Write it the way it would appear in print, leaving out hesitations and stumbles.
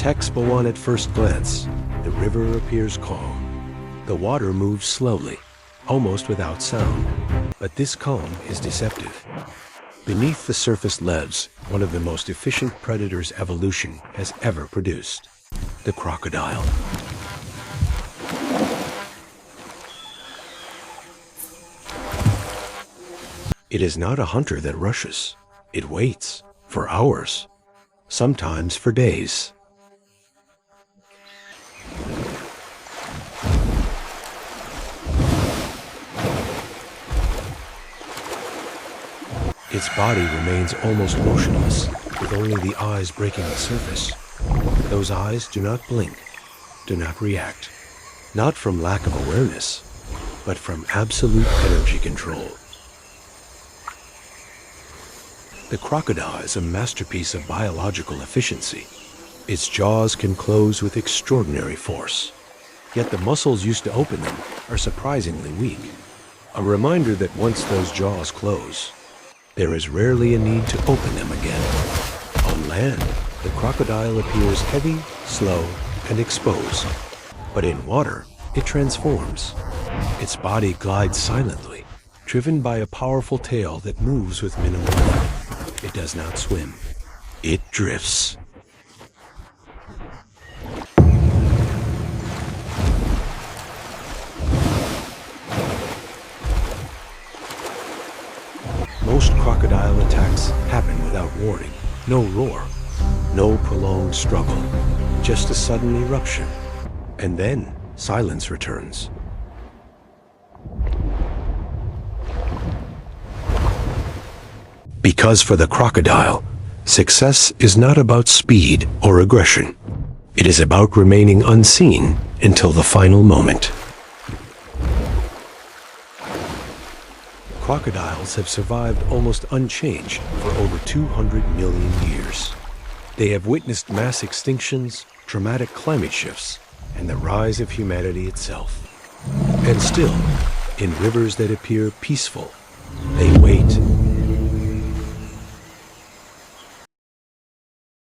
Textbook at first glance, the river appears calm. The water moves slowly, almost without sound, but this calm is deceptive. Beneath the surface lives one of the most efficient predators evolution has ever produced, the crocodile. It is not a hunter that rushes. It waits for hours, sometimes for days. Its body remains almost motionless, with only the eyes breaking the surface. Those eyes do not blink, do not react, not from lack of awareness, but from absolute energy control. The crocodile is a masterpiece of biological efficiency. Its jaws can close with extraordinary force, yet the muscles used to open them are surprisingly weak. A reminder that once those jaws close, there is rarely a need to open them again. On land, the crocodile appears heavy, slow, and exposed. But in water, it transforms. Its body glides silently, driven by a powerful tail that moves with minimal effort. It does not swim. It drifts. Most crocodile attacks happen without warning. No roar, no prolonged struggle, just a sudden eruption. And then silence returns. Because for the crocodile, success is not about speed or aggression. It is about remaining unseen until the final moment. Crocodiles have survived almost unchanged for over 200 million years. They have witnessed mass extinctions, dramatic climate shifts, and the rise of humanity itself. And still, in rivers that appear peaceful, they wait